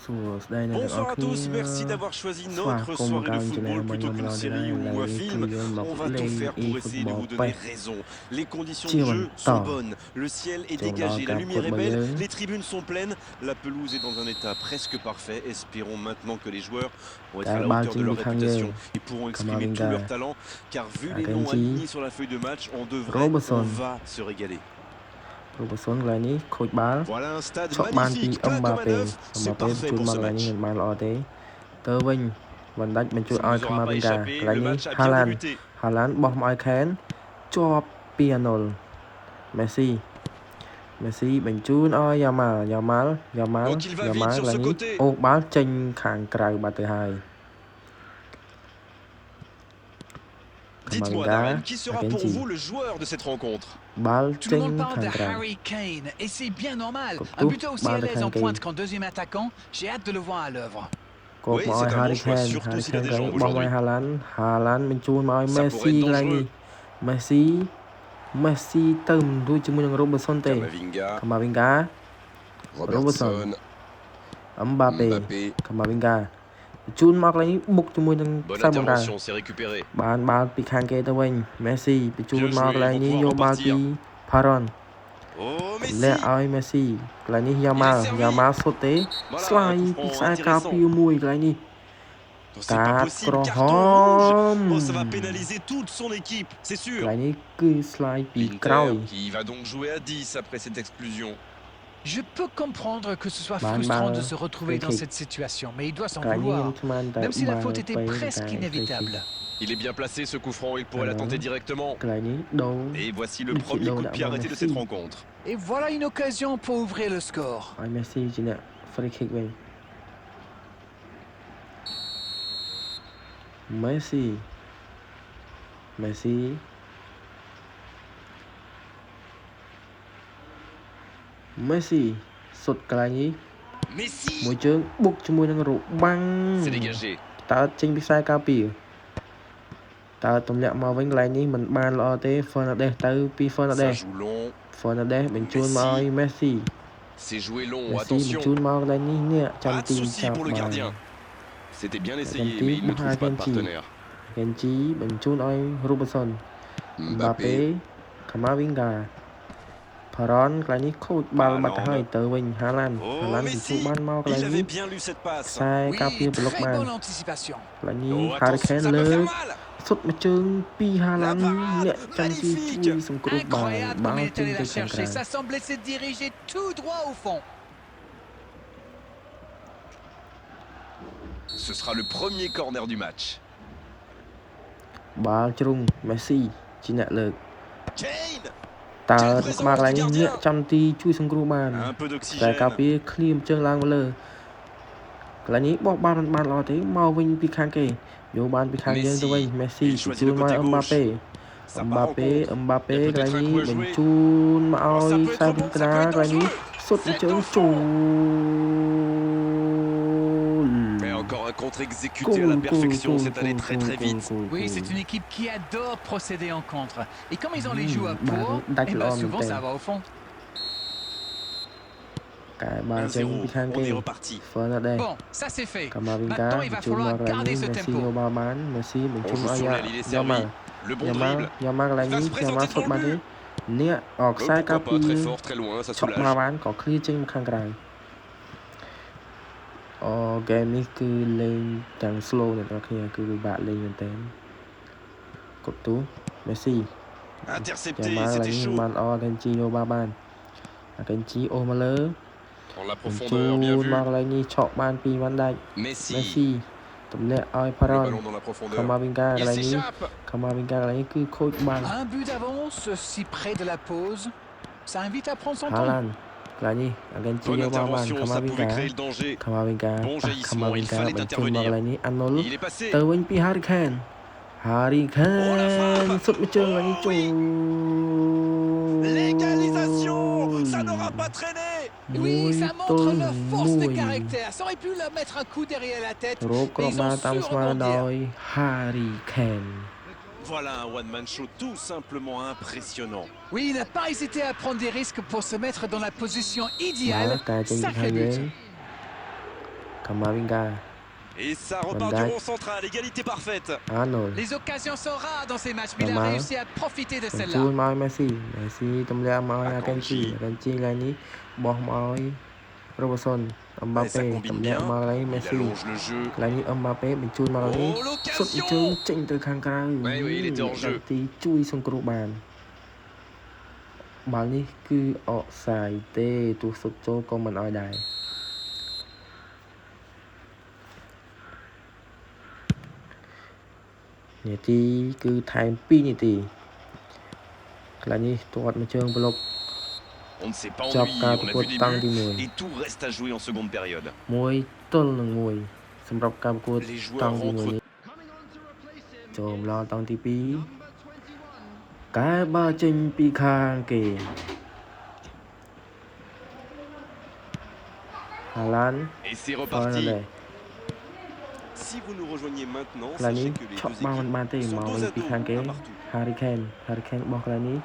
Bonsoir à tous, merci d'avoir choisi notre soirée de football plutôt qu'une série ou un film. On va tout faire pour essayer de vous donner raison. Les conditions de jeu sont bonnes, le ciel est dégagé, la lumière est belle, les tribunes sont pleines, la pelouse est dans un état presque parfait. Espérons maintenant que les joueurs vont être à la hauteur de leur réputation et pourront exprimer tout leur talent, car vu les noms alignés sur la feuille de match, on va se régaler. Voilà un stade magnifique, plein comme à neuf, c'est parfait pour ce match. Ça ne nous aura pas échappé, le match a bien débuté. Donc il va vite sur ce côté. Dites-moi Darren, qui sera pour vous le joueur de cette rencontre? Tout le monde parle de Harry Kane, et c'est bien normal. Un buteur aussi à l'aise en pointe qu'en deuxième attaquant, j'ai hâte de le voir à l'œuvre. Oui, c'est un bon choix, surtout s'il a des jambes aujourd'hui. Ça pourrait être dangereux. Camavinga, Robertson, Mbappé. Bonne intervention, c'est récupéré. Bien joué, on va pouvoir repartir. Oh Messi. Il est servi. Voilà, un coup franc intéressant. Oh, c'est pas possible, carton rouge. Oh, ça va pénaliser toute son équipe, c'est sûr. Inter qui va donc jouer à 10 après cette exclusion. Je peux comprendre que ce soit frustrant de se retrouver dans cette situation, mais il doit s'en vouloir, même si la faute était presque inévitable. Il est bien placé ce coup franc, il pourrait la tenter directement. Et voici le premier coup de pied arrêté de cette rencontre. Et voilà une occasion pour ouvrir le score. Messi. C'est dégagé. Ça joue long. Messi. C'est joué long, attention. Pas de souci pour le gardien. C'était bien essayé, mais il ne trouve pas de partenaire. Mbappé. Oh Messi, il avait bien lu cette passe. Oui, très bonne anticipation. Oh attention, ça peut faire mal. La parade, magnifique. Incroyable comme il est allé la chercher. Ça semblait se diriger tout droit au fond. Ce sera le premier corner du match. Kane. Quelle présence du gardien. Un peu d'oxygène. Messi, il choisit le côté gauche. Ça part en contre. Il y a peut-être un coup à jouer. Oh, ça peut être bon, ça peut être dangereux. C'est au fond. Et encore un contre exécuté à la perfection, c'est allé très très vite. Oui, c'est une équipe qui adore procéder en contre. Et comme ils ont les joueurs pour, souvent ça va au fond. 1-0, on est reparti. Bon, ça c'est fait. Maintenant, il va falloir garder ce tempo. On joue sur l'aile, il est servi. Le bon dribble. Il va se présenter devant le but. Pourquoi pas, très fort, très loin, ça soulage. Intercepté, c'était chaud. En la profondeur, bien vu. Messi. Le ballon dans la profondeur. Il s'échappe. Un but d'avance, si près de la pause. Ça invite à prendre son temps. Bonne intervention, ça pouvait créer le danger. Bon jaillissement, il fallait intervenir. Il est passé. Oh la frappe. Oh oui. L'égalisation. Ça n'aura pas traîné. Oui, ça montre leur force de caractère. Ça aurait pu leur mettre un coup derrière la tête, mais ils ont su rebondir. Voilà un one-man show tout simplement impressionnant. Oui, il n'a pas hésité à prendre des risques pour se mettre dans la position idéale. Sacré but. Camavinga Et ça repart du rond central, égalité parfaite. Arnold Les occasions sont rares dans ces matchs, mais il a Lamar réussi à profiter de បញ្ជូ celle-là. នមកឲ្យ Messi ទម្លាក់មកឲ្យ Akanji ឡើយនេះបោះមកឲ្យ Robertson Et ça Mbappé combine ទម្លា bien. ក់មកឲ្យ Il Messi allonge le jeu. ឡើយនេះ Mbappé បញ្ជូនមកឲ្យ Oh, សុតជើង l'occasion. ចេញទៅខាងក្រៅ Oui, il était hors jeu. ទីជួយសង្គ្រោះបានបាល់នេះគឺអកសាយទេទោះសុតចូលក៏មិនឲ្យដែរនាទីគឺថែម2នាទីកន្លែងនេះទាត់មួយជើងប្លុក On ne s'est pas Chop ennuyé, card on a pour vu des Tang buts Dimon. et tout reste à jouer en seconde période. 1 ទល់នឹង 1 សម្រាប់ការប្រកួត Les ត joueurs ង់ទី rentrent 1 នេះចូលម្លតង់ទី2កែបើចេញពីខាងគេ Haaland Et c'est reparti. Fernandes Si vous nous rejoignez maintenant, កន្លែងនេះ sachez que les ឆក់ deux បានមិន équipes បានទេ sont មក dos វិញ à ពី dos, ខាងគេ un partout. Harry Kane បោះកន្លែងនេះ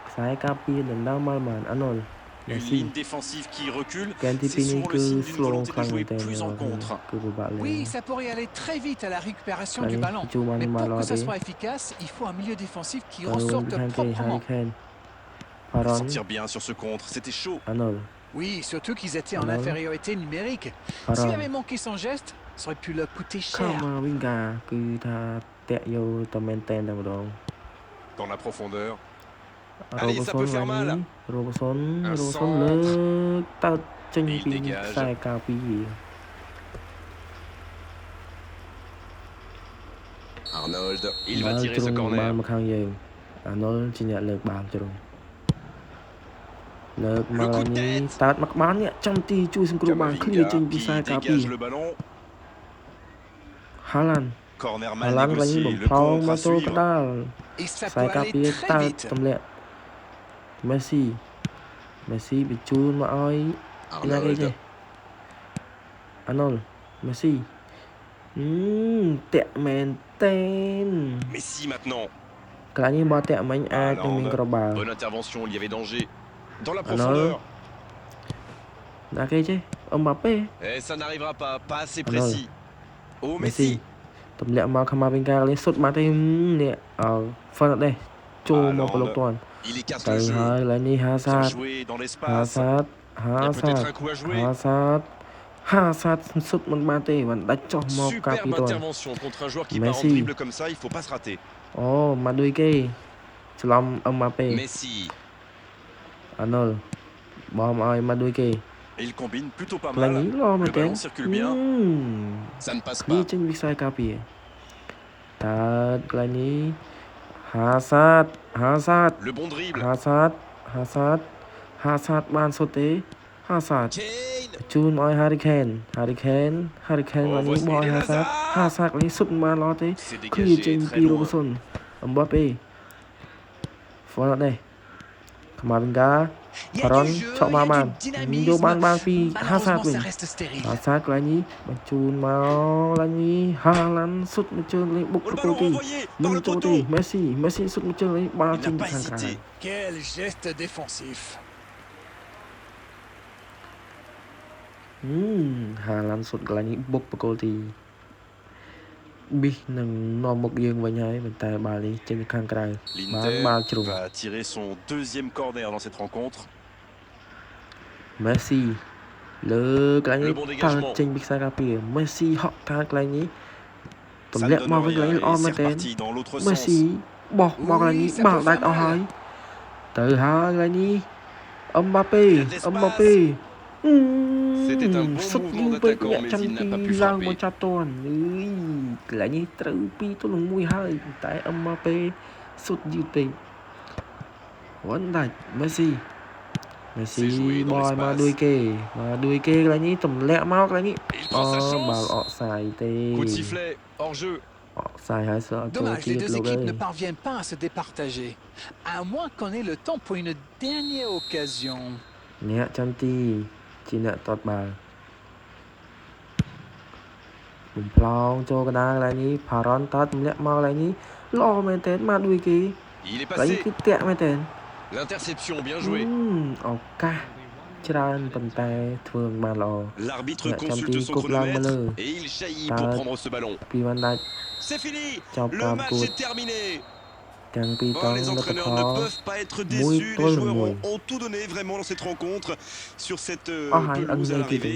ខ្សែការពារដណ្ដើមមកបាន Arnold Une Messi ligne défensive qui recule, កែនទី c'est 2 នេះ souvent គឺ le signe d'une slow volonté ខ្លាំង de មែ jouer នទែន plus en contre. គឺពិបាកលេង Oui, ça pourrait aller très vite à la récupération du Allez, ballon. tu joues Mais mal pour que ça alors, soit efficace, il faut un milieu défensif qui ទៅវិញ ressorte ពីខាងគេ Harry proprement. Kane Ils Paron s'en tirent bien sur ce contre, c'était chaud. Arnold Oui, surtout qu'ils étaient en Alors infériorité numérique. Paron S'il avait manqué son geste, ça aurait pu leur coûter cher. Camavinga គឺថាតាក់យកទៅមែនតែនតែម្ដង Dans la profondeur. Robertson Allez, ça peut faire mal. Robertson Un Robertson centre. លើកទៅចេញ Et il ពី dégage. ខ្សែការពារ Arnold, il បា va ល់ tirer ជ្រុ ce ងបា corner. ល់មកខាងយើង Arnold ជាអ្នកលើកបាល់ជ្រុងលើកមកឡើងនេះតើតមកក្បាលនេះចាំទីជួយសង្គ្រោះបានឃ្លៀ Camavinga ចេញពីខ្សែ qui ការពារ dégage le ballon. Haaland Corner mal Haaland កន្លែងនេះ négocié, បំ le ផោង contre មក à ចូលក suivre. ដាល Et ça ខ្សែ peut ការ aller ពារ très តើ vite. ទម្លាក់ Messi បញ្ជូនមកឲ្យណាគេចេះ Arnold, Arnold Messi តាក់មែនតែន Messi maintenant. កន្លែងនេះមកតាក់មិញអាចនឹងមានក្របាល់ Bonne intervention, il y avait danger. Dans la Arnold. profondeur. ណាគេចេះ Mbappé Et ça n'arrivera pas assez Arnold. précis. Oh, Messi Messi. ទម្លាក់មក Camavinga លេងសុទ្ធមកទេនេះFernandes ចូលមកប្រឡូកតាន់ Il écarte ទៅ le jeu. ហើយកន្លែងនេះ Bien Hazard joué dans l'espace. Hazard Il y a peut-être un coup à jouer. Hazard សុទ្ធមិនបានទេបានដាច់ចុះមកការពារ Superbe តាន់ intervention contre un joueur qui part en Messi. dribble comme ça, il faut pas se rater. អូមកដូចគេច្រឡំ Mbappé Messi. Arnold បោះមកឲ្យមកដូចគេ Et il combine plutôt pas កន្លែង mal. នេះល្អមែន Le ទេ ballon circule bien. Ça ne passe វា pas. ចេញពីខ្សែការពារតើកន្លែងនេះ Hazard Le bon dribble. Hazard បានសុទ្ធទេ Hazard Kane. ជូនឲ្យ Harry Kane កន្លែងនេះបោះឲ្យ Hazard កន្លែងសុទ្ធមិនបានល្អទេ C'est ឃ្លៀ dégagé ចេញ très ពី loin. Robertson Mbappé Fernandes Camavinga Il y a Paron du jeu, ឆក់ il y បាន a បាន du យកបាន dynamisme. ពី Hazard Malheureusement, វិញ ça reste stérile. Hazard កន្លែងនេះបញ្ជូនមកកន្លែងនេះ Haaland សុទ្ធមួយជើងលេងបុក Oh, le ប្រកូ ballon ទី renvoyé មិន par le ចូលទេ poteau. Messi សុទ្ធមួយជើងលេងបាល់ Il ចេញ n'a ពី pas ខាងក្រៅ hésité. Quel geste défensif. Haaland សុទ្ធកន្លែងនេះបុកប្រកូទីប៊ីសនឹងនាំមុខយើងវិញហើយប៉ុន្តែបាល់នេះចេញពីខាងក្រៅបាល់ជ្រុង L'Inter va tirer son deuxième corner dans cette rencontre. Messi លើកន្លែងនេះ Le bon តើ dégagement. ចេញពីខ្សែការពារ Messi ហក់ថាកន្លែងនេះទ Ça ម្ ne លាក់ donne មកវិញកន្លែង rien នេះល្អ et មែន c'est ទេ reparti dans l'autre sens. Messi បោះមកកន្លែងនេះ Oui, ça បាល់ peut ដាច់ faire អស់ហើយ mal. ទៅហើយកន្លែងនេះ Mbappé Il y a de l'espace. C'était un bon សុទ្ធ mouvement ពេក d'attaquant, អ្នក mais ចាំ il n'a ទី pas pu ឡើងមក frapper. ចាប់តាន់កន្លែងនេះត្រូវ2ទល់នឹង1ហើយតែ Mbappé សុទ្ធយឺតពេកវ៉ាន់ដាច់ Messi C'est joué ប dans យមក l'espace. ដូចគេកន្លែងនេះទម្លាក់មកកន្លែងនេះ Et il prend sa បាល់ chance. អកសាយទេ Coup de sifflet, hors jeu. អកសាយហើយសោះចូល Dommage, ទៀ les ត deux លោកអើ équipes យ ne parviennent pas à se départager. À moins qu'on ait le temps pour une dernière occasion. អ្នកចាំទីជាអ្នកតតបាល់បំផ្លងចូលកណ្ដាលកន្លែងនេះ Paron តើទម្លាក់មកកន្លែងនេះល្អមែនទែនមកដូចគេ Il est កន្លែងនេះ passé. គឺតាក់មែនទែន L'interception, bien joué. ឱកាស ច្រើនប៉ុន្តែធ្វើមិនបានល្អ L'arbitre អ្នកចាំទី consulte son គប់ឡើងមកលើ chronomètre et il jaillit pour prendre ce ballon. ពីវ៉ាន់ដាច់ C'est fini. Ciao, Le Pam, match good. est terminé. ទាំងពីរ Oh, តង់ les លទ្ធ entraîneurs ផល ne peuvent pas être Muy déçus. Les joueurs muy. ont tout donné vraiment dans cette rencontre sur cette Ah, hay, pelouse à ang l'arrivée.